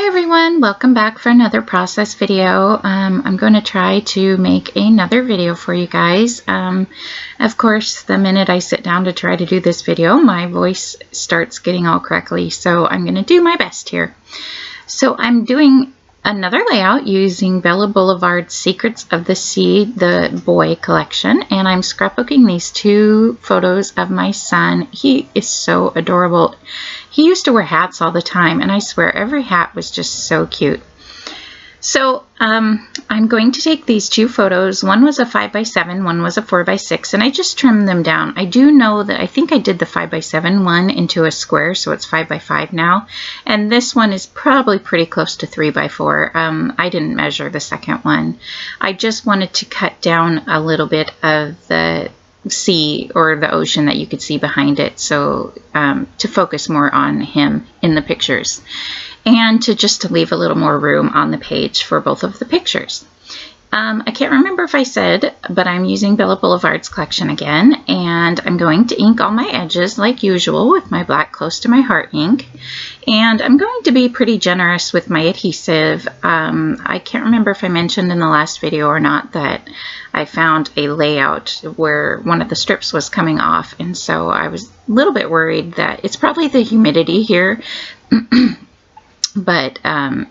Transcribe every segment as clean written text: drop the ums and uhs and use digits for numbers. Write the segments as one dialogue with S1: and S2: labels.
S1: Hi everyone, welcome back for another process video. I'm going to try to make another video for you guys. Of course, the minute I sit down to try to do this video, my voice starts getting all crackly, so I'm going to do my best here. So I'm doing another layout using Bella Boulevard's Secrets of the Sea, the boy collection, and I'm scrapbooking these two photos of my son. He is so adorable. He used to wear hats all the time, and I swear every hat was just so cute. So I'm going to take these two photos. One was a 5x7, one was a 4x6, and I just trimmed them down. I do know that I think I did the 5x7 one into a square, so it's 5x5 now. And this one is probably pretty close to 3x4. I didn't measure the second one. I just wanted to cut down a little bit of the sea or the ocean that you could see behind it, so to focus more on him in the pictures, and to leave a little more room on the page for both of the pictures. I can't remember if I said, but I'm using Bella Boulevard's collection again, and I'm going to ink all my edges like usual with my black Close to My Heart ink, and I'm going to be pretty generous with my adhesive. I can't remember if I mentioned in the last video or not that I found a layout where one of the strips was coming off, and so I was a little bit worried that it's probably the humidity here. But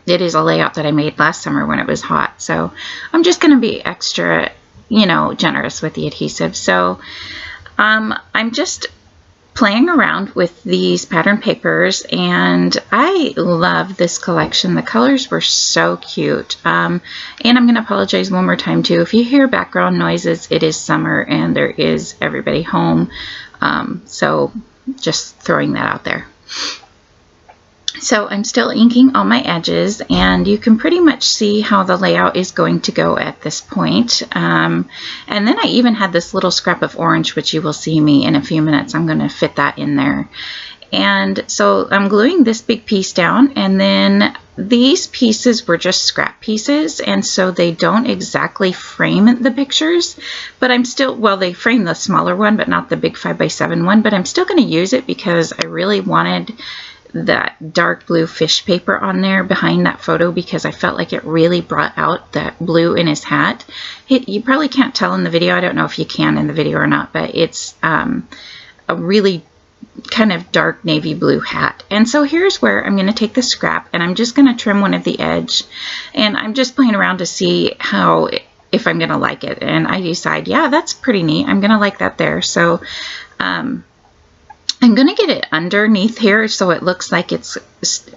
S1: it is a layout that I made last summer when it was hot, so I'm just going to be extra, generous with the adhesive. So I'm just playing around with these pattern papers, and I love this collection. The colors were so cute. And I'm going to apologize one more time too. If you hear background noises, it is summer and there is everybody home. So just throwing that out there. So I'm still inking all my edges, and you can pretty much see how the layout is going to go at this point. And then I even had this little scrap of orange, which you will see me in a few minutes. I'm going to fit that in there. And so I'm gluing this big piece down, and then these pieces were just scrap pieces, and so they don't exactly frame the pictures, but I'm still, well, they frame the smaller one, but not the big 5x7 one, but I'm still going to use it because I really wanted that dark blue fish paper on there behind that photo, because I felt like it really brought out that blue in his hat. You probably can't tell in the video. I don't know if you can in the video or not, but it's a really kind of dark navy blue hat. And so here's where I'm going to take the scrap, and I'm just going to trim one of the edge, and I'm just playing around to see if I'm going to like it. And I decide, yeah, that's pretty neat. I'm going to like that there. So I'm going to get it underneath here so it looks like it's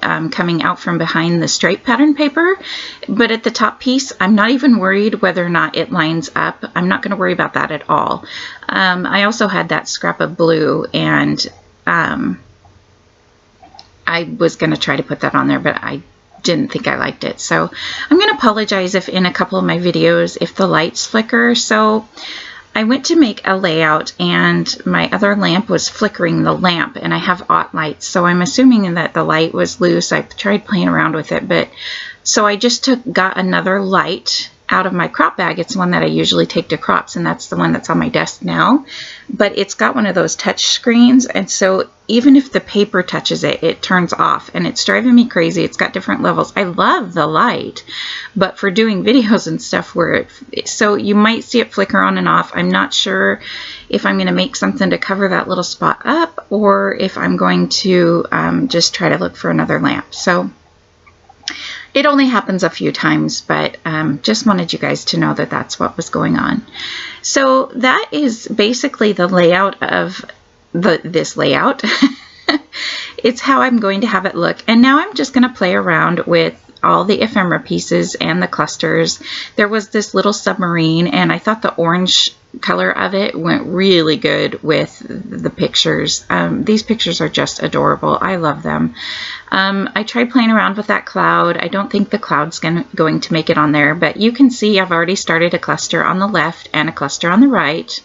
S1: coming out from behind the straight pattern paper. But at the top piece, I'm not even worried whether or not it lines up. I'm not going to worry about that at all. I also had that scrap of blue, and I was going to try to put that on there, but I didn't think I liked it. So I'm going to apologize if in a couple of my videos if the lights flicker. So I went to make a layout, and my other lamp was flickering the lamp, and I have aught lights, so I'm assuming that the light was loose. I tried playing around with it, but so I just got another light out of my crop bag. It's one that I usually take to crops, and that's the one that's on my desk now, but it's got one of those touch screens, and so even if the paper touches it, it turns off, and it's driving me crazy. It's got different levels. I love the light, but for doing videos and stuff where so you might see it flicker on and off. I'm not sure if I'm going to make something to cover that little spot up, or if I'm going to just try to look for another lamp. So it only happens a few times, but just wanted you guys to know that that's what was going on. So that is basically the layout of this layout. It's how I'm going to have it look. And now I'm just going to play around with all the ephemera pieces and the clusters. There was this little submarine, and I thought the orange color of it went really good with the pictures. These pictures are just adorable. I love them. I tried playing around with that cloud. I don't think the cloud's going to make it on there, but you can see I've already started a cluster on the left and a cluster on the right.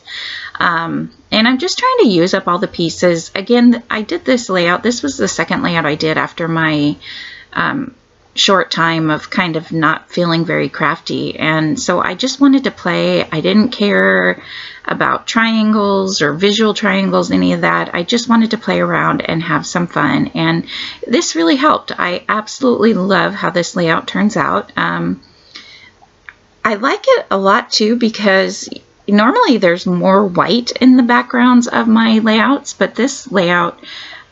S1: And I'm just trying to use up all the pieces. Again, I did this layout. This was the second layout I did after my short time of kind of not feeling very crafty, and so I just wanted to play. I didn't care about triangles or visual triangles, any of that. I just wanted to play around and have some fun, and this really helped. I absolutely love how this layout turns out. I like it a lot too because normally there's more white in the backgrounds of my layouts, but this layout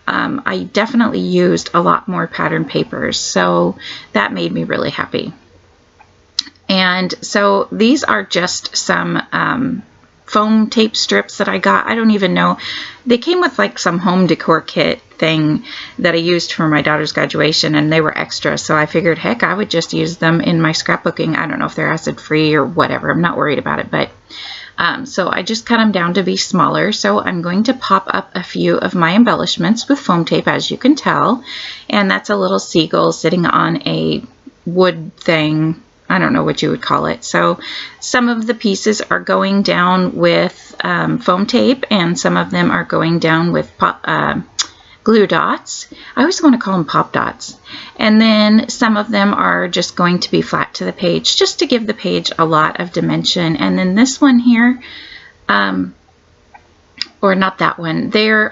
S1: I definitely used a lot more pattern papers, so that made me really happy. And so these are just some foam tape strips that I got. I don't even know. They came with like some home decor kit thing that I used for my daughter's graduation, and they were extra, so I figured, heck, I would just use them in my scrapbooking. I don't know if they're acid free or whatever. I'm not worried about it, but so I just cut them down to be smaller. So I'm going to pop up a few of my embellishments with foam tape, as you can tell. And that's a little seagull sitting on a wood thing. I don't know what you would call it. So some of the pieces are going down with foam tape, and some of them are going down with glue dots. I always want to call them pop dots. And then some of them are just going to be flat to the page, just to give the page a lot of dimension. And then this one here, or not that one, there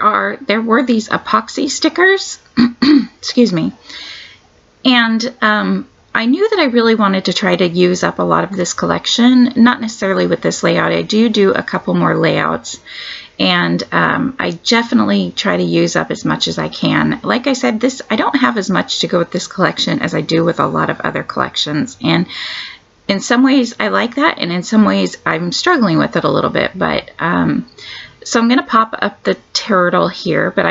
S1: were these epoxy stickers, excuse me, and I knew that I really wanted to try to use up a lot of this collection, not necessarily with this layout. I do a couple more layouts, and I definitely try to use up as much as I can. Like I said, I don't have as much to go with this collection as I do with a lot of other collections, and in some ways I like that, and in some ways I'm struggling with it a little bit. But so I'm going to pop up the turtle here, but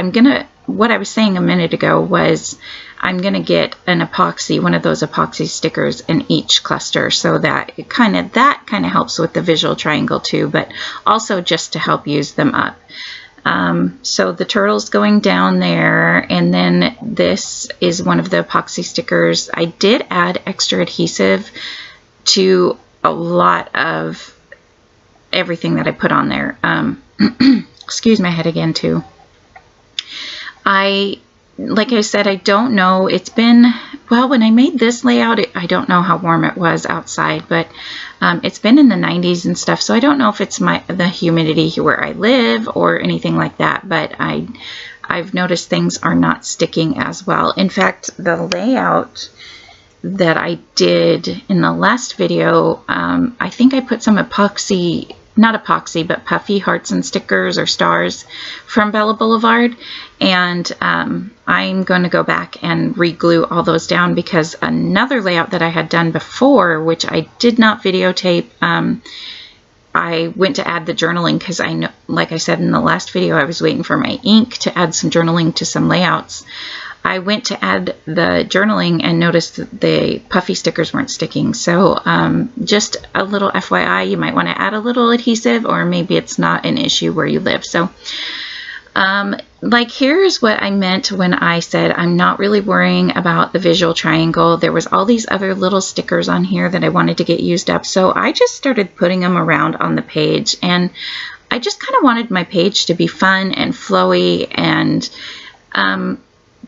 S1: what I was saying a minute ago was I'm going to get an epoxy, one of those epoxy stickers in each cluster, so that kind of helps with the visual triangle too, but also just to help use them up. So the turtle's going down there, and then this is one of the epoxy stickers. I did add extra adhesive to a lot of everything that I put on there. Excuse my head again too. Like I said, I don't know. It's been, well, when I made this layout, I don't know how warm it was outside, but it's been in the 90s and stuff, so I don't know if it's the humidity where I live or anything like that, but I've noticed things are not sticking as well. In fact, the layout that I did in the last video, I think I put some epoxy, not epoxy, but puffy hearts and stickers or stars from Bella Boulevard, and I'm going to go back and re-glue all those down, because another layout that I had done before, which I did not videotape, I went to add the journaling because I know, like I said in the last video, I was waiting for my ink to add some journaling to some layouts. I went to add the journaling and noticed that the puffy stickers weren't sticking. So just a little FYI, you might want to add a little adhesive, or maybe it's not an issue where you live. So like, here's what I meant when I said I'm not really worrying about the visual triangle. There was all these other little stickers on here that I wanted to get used up. So I just started putting them around on the page, and I just kind of wanted my page to be fun and flowy, and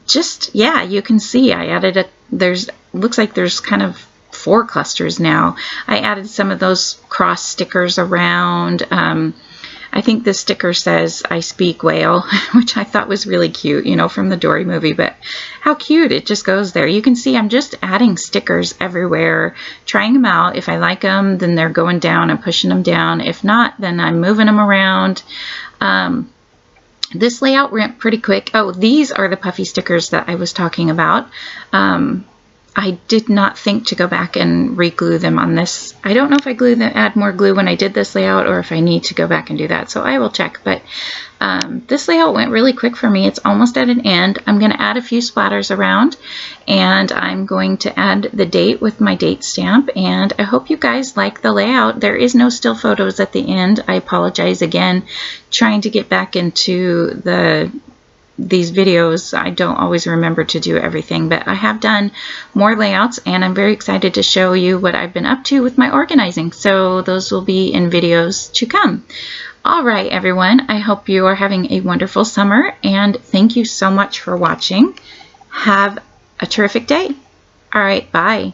S1: just, yeah, you can see I added looks like there's kind of 4 clusters now. I added some of those cross stickers around. I think this sticker says I speak whale, which I thought was really cute, you know, from the Dory movie, but how cute, it just goes there. You can see I'm just adding stickers everywhere, trying them out. If I like them, then they're going down and pushing them down. If not, then I'm moving them around. This layout went pretty quick. Oh, these are the puffy stickers that I was talking about. I did not think to go back and re-glue them on this. I don't know if I add more glue when I did this layout, or if I need to go back and do that, so I will check. But this layout went really quick for me. It's almost at an end. I'm going to add a few splatters around, and I'm going to add the date with my date stamp, and I hope you guys like the layout. There is no still photos at the end. I apologize again, trying to get back into these videos. I don't always remember to do everything, but I have done more layouts, and I'm very excited to show you what I've been up to with my organizing. So those will be in videos to come. All right, everyone, I hope you are having a wonderful summer, and thank you so much for watching. Have a terrific day. All right, bye.